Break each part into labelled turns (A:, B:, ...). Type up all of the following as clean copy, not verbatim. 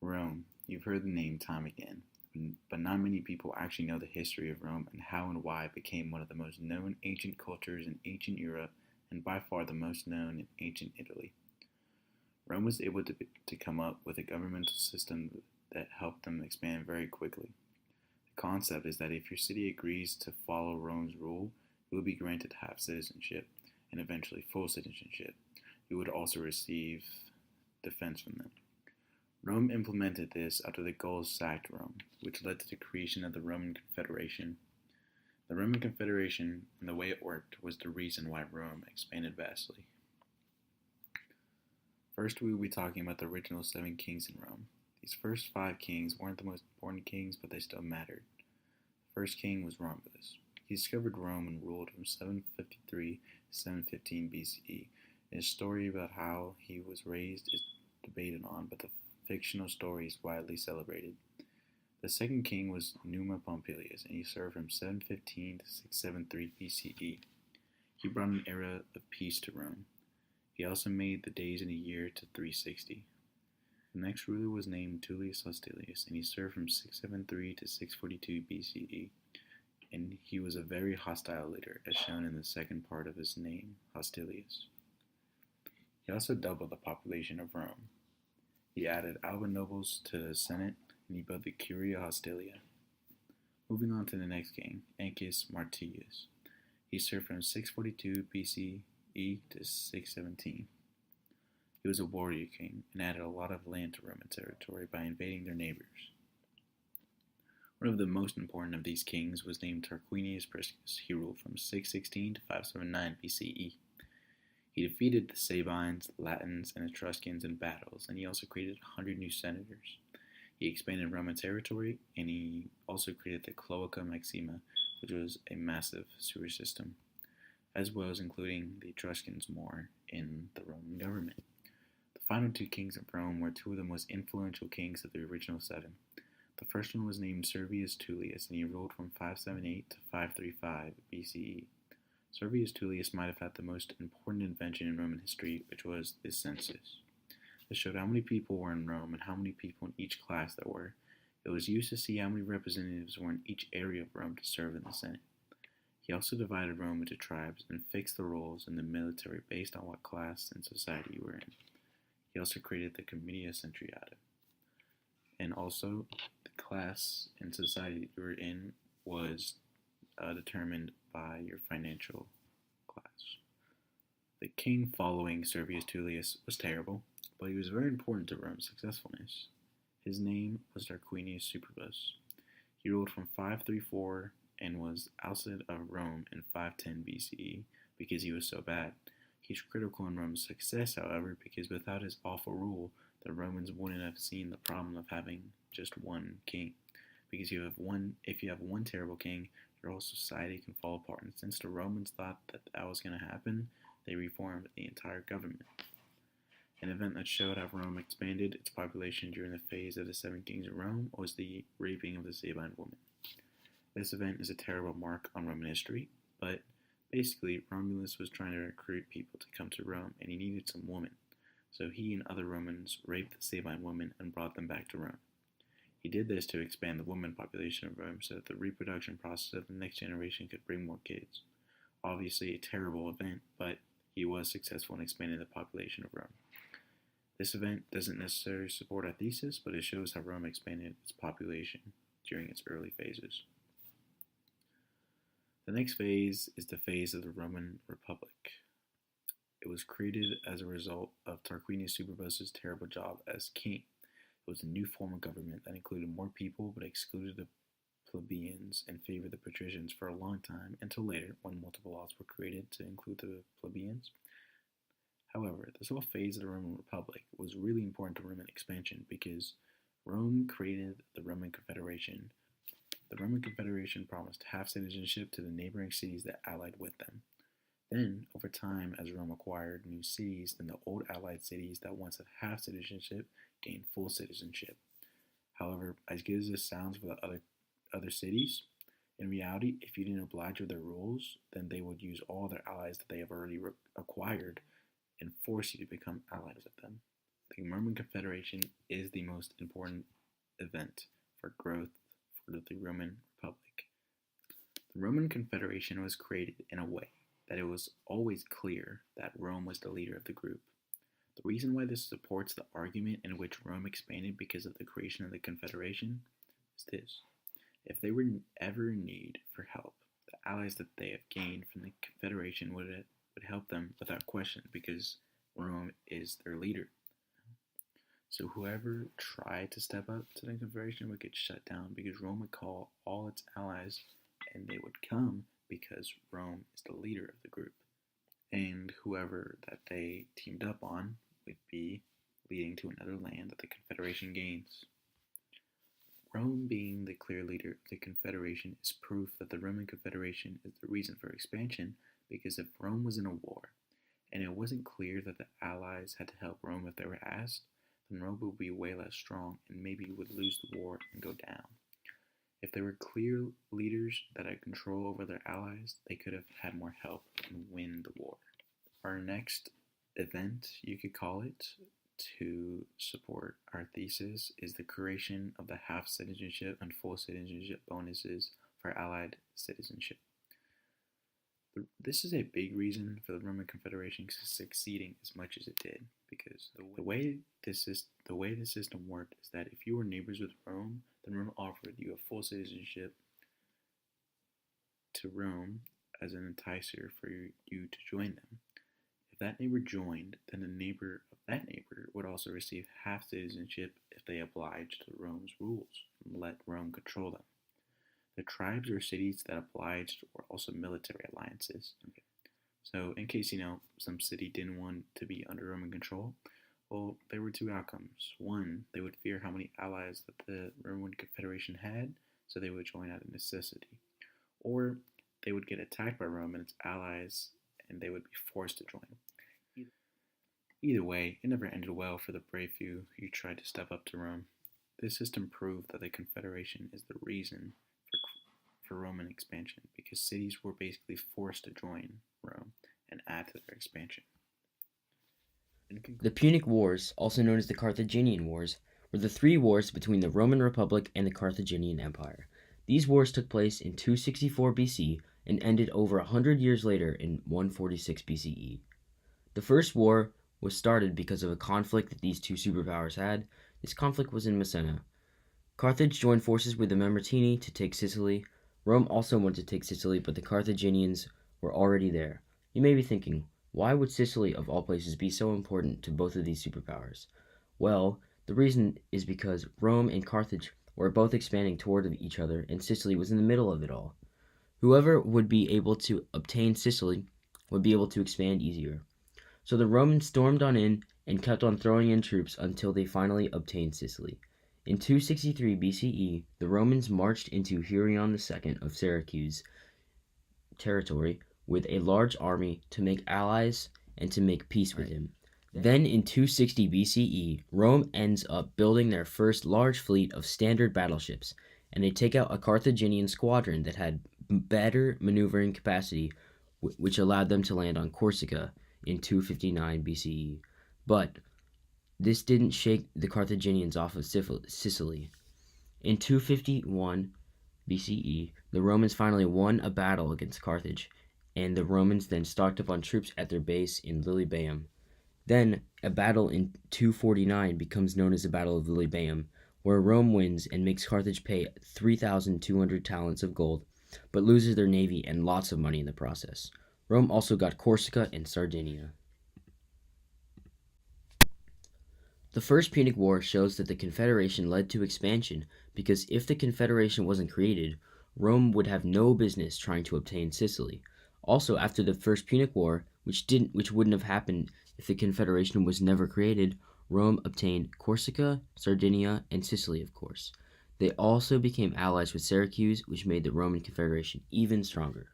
A: Rome. You've heard the name time again, but not many people actually know the history of Rome and how and why it became one of the most known ancient cultures in ancient Europe and by far the most known in ancient Italy. Rome was able to come up with a governmental system that helped them expand very quickly. The concept is that if your city agrees to follow Rome's rule, you will be granted half citizenship and eventually full citizenship. You would also receive defense from them. Rome implemented this after the Gauls sacked Rome, which led to the creation of the Roman Confederation. The Roman Confederation and the way it worked was the reason why Rome expanded vastly. First, we will be talking about the original 7 kings in Rome. These first 5 kings weren't the most important kings, but they still mattered. The first king was Romulus. He discovered Rome and ruled from 753 to 715 BCE. His story about how he was raised is debated on, but the fictional story is widely celebrated. The second king was Numa Pompilius, and he served from 715 to 673 BCE. He brought an era of peace to Rome. He also made the days in a year to 360. The next ruler was named Tullius Hostilius, and he served from 673 to 642 BCE. And he was a very hostile leader, as shown in the second part of his name, Hostilius. He also doubled the population of Rome. He added Alban nobles to the Senate, and he built the Curia Hostilia. Moving on to the next king, Ancus Martius. He served from 642 BCE to 617. He was a warrior king and added a lot of land to Roman territory by invading their neighbors. One of the most important of these kings was named Tarquinius Priscus. He ruled from 616 to 579 BCE. He defeated the Sabines, Latins, and Etruscans in battles, and he also created 100 new senators. He expanded Roman territory, and he also created the Cloaca Maxima, which was a massive sewer system, as well as including the Etruscans more in the Roman government. The final 2 kings of Rome were 2 of the most influential kings of the original 7. The first one was named Servius Tullius, and he ruled from 578 to 535 BCE. Servius Tullius might have had the most important invention in Roman history, which was the census. This showed how many people were in Rome and how many people in each class there were. It was used to see how many representatives were in each area of Rome to serve in the Senate. He also divided Rome into tribes and fixed the roles in the military based on what class and society you were in. He also created the Comitia Centuriata. And also, the class and society you were in was determined by your financial class. The king following Servius Tullius was terrible, but he was very important to Rome's successfulness. His name was Tarquinius Superbus. He ruled from 534 and was ousted of Rome in 510 BCE because he was so bad. He's critical in Rome's success, however, because without his awful rule, the Romans wouldn't have seen the problem of having just one king. Because if you have one terrible king, your whole society can fall apart. And since the Romans thought that was going to happen, they reformed the entire government. An event that showed how Rome expanded its population during the phase of the 7 kings of Rome was the raping of the Sabine woman. This event is a terrible mark on Roman history, but basically Romulus was trying to recruit people to come to Rome, and he needed some women. So he and other Romans raped the Sabine women and brought them back to Rome. He did this to expand the woman population of Rome so that the reproduction process of the next generation could bring more kids. Obviously a terrible event, but he was successful in expanding the population of Rome. This event doesn't necessarily support our thesis, but it shows how Rome expanded its population during its early phases. The next phase is the phase of the Roman Republic. It was created as a result of Tarquinius Superbus's terrible job as king. It was a new form of government that included more people but excluded the plebeians and favored the patricians for a long time, until later when multiple laws were created to include the plebeians. However, this whole phase of the Roman Republic was really important to Roman expansion because Rome created the Roman Confederation. The Roman Confederation promised half citizenship to the neighboring cities that allied with them. Then, over time, as Rome acquired new cities, then the old allied cities that once had half citizenship gained full citizenship. However, as good as this sounds for the other cities, in reality, if you didn't oblige with their rules, then they would use all their allies that they have already acquired and force you to become allies with them. the Roman Confederation is the most important event for growth for the Roman Republic. The Roman Confederation was created in a way that it was always clear that Rome was the leader of the group. The reason why this supports the argument in which Rome expanded because of the creation of the Confederation is this. If they were ever in need for help, the allies that they have gained from the Confederation would help them without question because Rome is their leader. So whoever tried to step up to the Confederation would get shut down because Rome would call all its allies and they would come because Rome is the leader of the group. And whoever that they teamed up on would be leading to another land that the Confederation gains. Rome being the clear leader of the Confederation is proof that the Roman Confederation is the reason for expansion, because if Rome was in a war, and it wasn't clear that the allies had to help Rome if they were asked, then Rome would be way less strong and maybe would lose the war and go down. If there were clear leaders that had control over their allies, they could have had more help and win the war. Our next event, you could call it, to support our thesis is the creation of the half citizenship and full citizenship bonuses for allied citizenship. This is a big reason for the Roman Confederation succeeding as much as it did, because the way the system worked is that if you were neighbors with Rome, then Rome offered you a full citizenship to Rome as an enticer for you to join them. If that neighbor joined, then the neighbor of that neighbor would also receive half citizenship if they obliged to Rome's rules and let Rome control them. The tribes or cities that obliged were also military alliances. Okay. So in case, some city didn't want to be under Roman control, well, there were two outcomes. One, they would fear how many allies that the Roman Confederation had, so they would join out of necessity. Or they would get attacked by Rome and its allies, and they would be forced to join. Either way, it never ended well for the brave few who tried to step up to Rome. This system proved that the Confederation is the reason for Roman expansion, because cities were basically forced to join Rome and add to their expansion.
B: The Punic Wars, also known as the Carthaginian Wars, were the three wars between the Roman Republic and the Carthaginian Empire. These wars took place in 264 BC and ended over 100 years later in 146 BCE. The first war was started because of a conflict that these two superpowers had. This conflict was in Messina. Carthage joined forces with the Mamertini to take Sicily. Rome also wanted to take Sicily, but the Carthaginians were already there. You may be thinking, why would Sicily, of all places, be so important to both of these superpowers? Well, the reason is because Rome and Carthage were both expanding toward each other, and Sicily was in the middle of it all. Whoever would be able to obtain Sicily would be able to expand easier. So the Romans stormed on in and kept on throwing in troops until they finally obtained Sicily. In 263 BCE, the Romans marched into Hieron II of Syracuse territory with a large army to make allies and to make peace with him. Then in 260 BCE, Rome ends up building their first large fleet of standard battleships, and they take out a Carthaginian squadron that had better maneuvering capacity, which allowed them to land on Corsica in 259 BCE. But this didn't shake the Carthaginians off of Sicily. In 251 BCE, the Romans finally won a battle against Carthage, and the Romans then stocked up on troops at their base in Lilybaeum. Then, a battle in 249 becomes known as the Battle of Lilybaeum, where Rome wins and makes Carthage pay 3,200 talents of gold, but loses their navy and lots of money in the process. Rome also got Corsica and Sardinia. The First Punic War shows that the Confederation led to expansion because if the Confederation wasn't created, Rome would have no business trying to obtain Sicily. Also, after the First Punic War, which wouldn't have happened if the Confederation was never created, Rome obtained Corsica, Sardinia, and Sicily, of course. They also became allies with Syracuse, which made the Roman Confederation even stronger.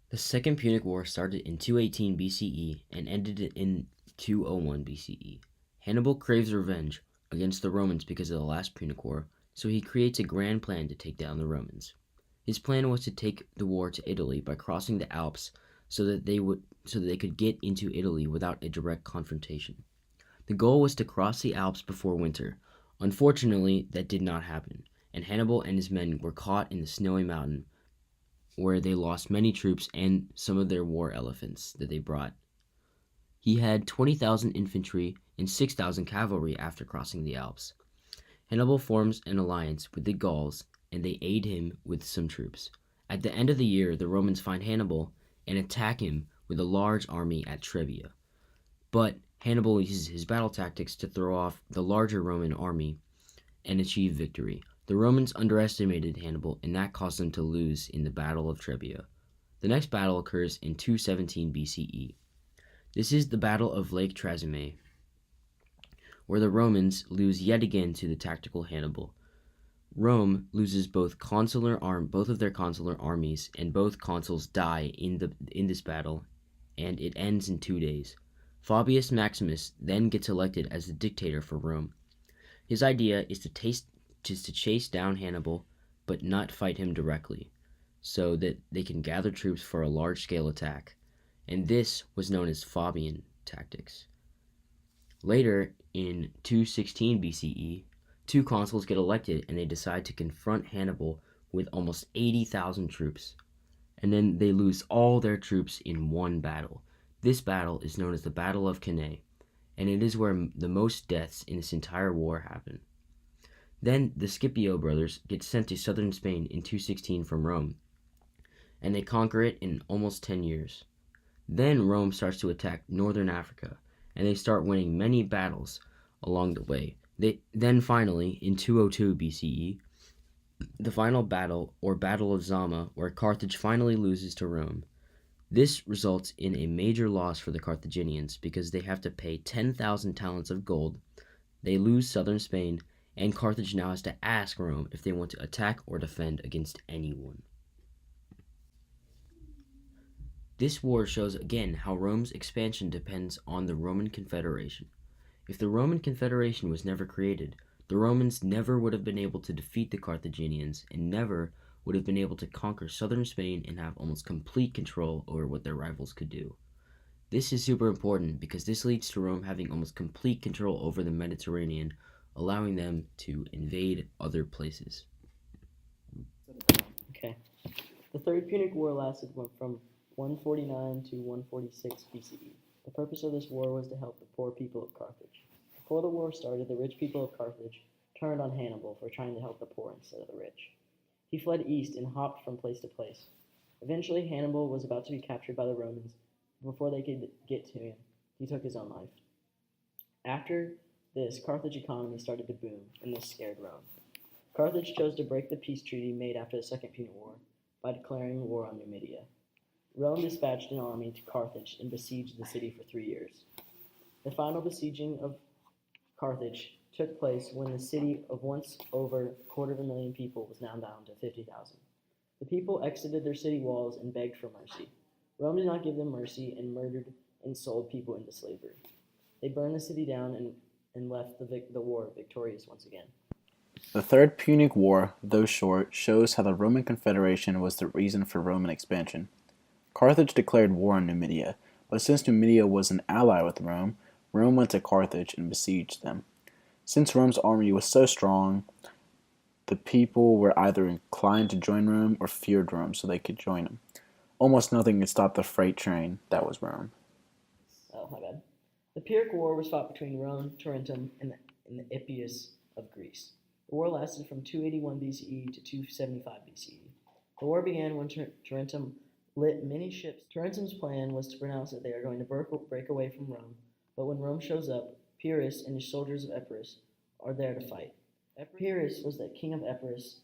B: The Second Punic War started in 218 BCE and ended in 201 BCE. Hannibal craves revenge against the Romans because of the last Punic War, so he creates a grand plan to take down the Romans. His plan was to take the war to Italy by crossing the Alps so that they could get into Italy without a direct confrontation. The goal was to cross the Alps before winter. Unfortunately, that did not happen, and Hannibal and his men were caught in the snowy mountain, where they lost many troops and some of their war elephants that they brought. He had 20,000 infantry and 6,000 cavalry after crossing the Alps. Hannibal forms an alliance with the Gauls, and they aid him with some troops. At the end of the year, the Romans find Hannibal and attack him with a large army at Trebia. But Hannibal uses his battle tactics to throw off the larger Roman army and achieve victory. The Romans underestimated Hannibal, and that caused them to lose in the Battle of Trebia. The next battle occurs in 217 BCE. This is the Battle of Lake Trasimene, where the Romans lose yet again to the tactical Hannibal. Rome loses both of their consular armies, and both consuls die in this battle, and it ends in 2 days. Fabius Maximus then gets elected as the dictator for Rome. His idea is to chase down Hannibal, but not fight him directly, so that they can gather troops for a large-scale attack, and this was known as Fabian tactics. Later, in 216 BCE, 2 consuls get elected, and they decide to confront Hannibal with almost 80,000 troops, and then they lose all their troops in one battle. This battle is known as the Battle of Cannae, and it is where the most deaths in this entire war happen. Then the Scipio brothers get sent to southern Spain in 216 from Rome, and they conquer it in almost 10 years. Then Rome starts to attack northern Africa, and they start winning many battles along the way. Then finally, in 202 BCE, the final battle, or Battle of Zama, where Carthage finally loses to Rome. This results in a major loss for the Carthaginians because they have to pay 10,000 talents of gold, they lose southern Spain, and Carthage now has to ask Rome if they want to attack or defend against anyone. This war shows again how Rome's expansion depends on the Roman Confederation. If the Roman Confederation was never created, the Romans never would have been able to defeat the Carthaginians and never would have been able to conquer southern Spain and have almost complete control over what their rivals could do. This is super important because this leads to Rome having almost complete control over the Mediterranean, allowing them to invade other places.
C: Okay. The Third Punic War lasted from 149 to 146 BCE. The purpose of this war was to help the poor people of Carthage. Before the war started, the rich people of Carthage turned on Hannibal for trying to help the poor instead of the rich. He fled east and hopped from place to place. Eventually, Hannibal was about to be captured by the Romans. Before they could get to him, he took his own life. After this, Carthage economy started to boom, and this scared Rome. Carthage chose to break the peace treaty made after the Second Punic War by declaring war on Numidia. Rome dispatched an army to Carthage and besieged the city for 3 years. The final besieging of Carthage took place when the city of once over 250,000 people was now down to 50,000. The people exited their city walls and begged for mercy. Rome did not give them mercy and murdered and sold people into slavery. They burned the city down and left the war victorious once again.
A: The Third Punic War, though short, shows how the Roman Confederation was the reason for Roman expansion. Carthage declared war on Numidia, but since Numidia was an ally with Rome, Rome went to Carthage and besieged them. Since Rome's army was so strong, the people were either inclined to join Rome or feared Rome so they could join him. Almost nothing could stop the freight train that was Rome.
C: Oh, my bad. The Pyrrhic War was fought between Rome, Tarentum, and the Epirus of Greece. The war lasted from 281 BCE to 275 BCE. The war began when Tarentum lit many ships. Tarentum's plan was to pronounce that they are going to break away from Rome, but when Rome shows up, Pyrrhus and his soldiers of Epirus are there to fight. Pyrrhus was the king of Epirus,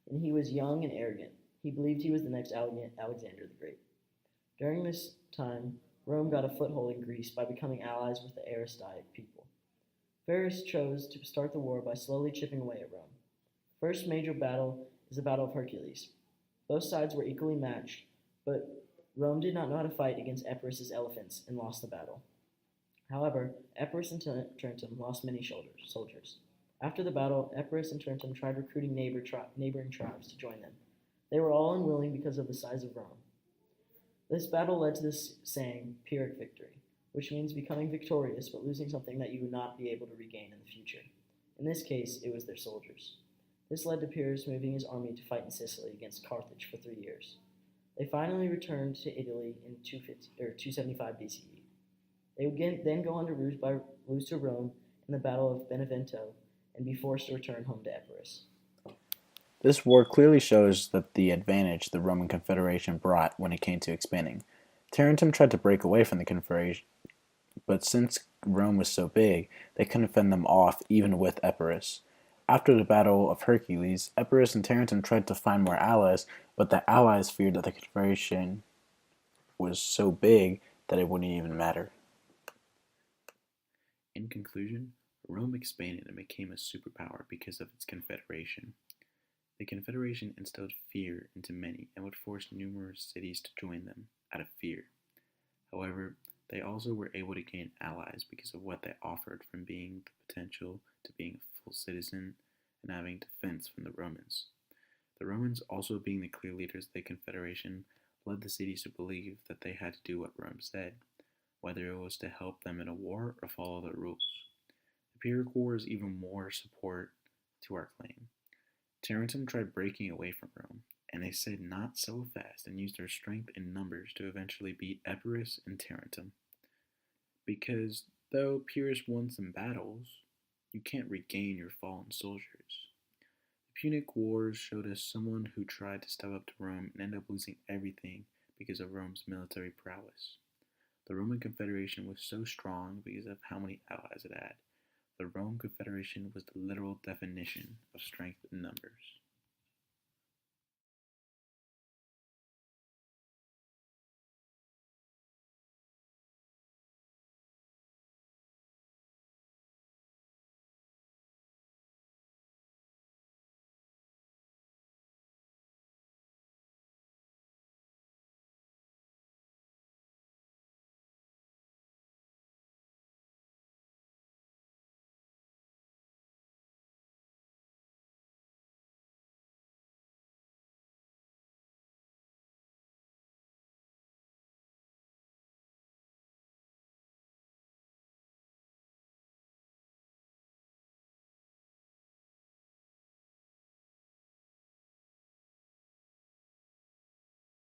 C: and he was young and arrogant. He believed he was the next Alexander the Great. During this time, Rome got a foothold in Greece by becoming allies with the Aristide people. Varus chose to start the war by slowly chipping away at Rome. The first major battle is the Battle of Hercules. Both sides were equally matched, but Rome did not know how to fight against Epirus's elephants and lost the battle. However, Epirus and Tarentum lost many soldiers. After the battle, Epirus and Tarentum tried recruiting neighboring tribes to join them. They were all unwilling because of the size of Rome. This battle led to this saying, Pyrrhic victory, which means becoming victorious but losing something that you would not be able to regain in the future. In this case, it was their soldiers. This led to Pyrrhus moving his army to fight in Sicily against Carthage for 3 years. They finally returned to Italy in 275 BCE. They would then go on to lose to Rome in the Battle of Benevento and be forced to return home to Epirus.
D: This war clearly shows that the advantage the Roman Confederation brought when it came to expanding. Tarentum tried to break away from the Confederation, but since Rome was so big, they couldn't fend them off even with Epirus. After the Battle of Hercules, Epirus and Tarentum tried to find more allies, but the allies feared that the Confederation was so big that it wouldn't even matter.
A: In conclusion, Rome expanded and became a superpower because of its confederation. The confederation instilled fear into many and would force numerous cities to join them out of fear. However, they also were able to gain allies because of what they offered, from being the potential to being a full citizen and having defense from the Romans. The Romans, also being the clear leaders of the confederation, led the cities to believe that they had to do what Rome said, whether it was to help them in a war or follow their rules. The Pyrrhic War is even more support to our claim. Tarentum tried breaking away from Rome, and they said not so fast and used their strength in numbers to eventually beat Epirus and Tarentum. Because though Pyrrhus won some battles, you can't regain your fallen soldiers. The Punic Wars showed us someone who tried to step up to Rome and ended up losing everything because of Rome's military prowess. The Roman Confederation was so strong because of how many allies it had. The Roman Confederation was the literal definition of strength in numbers.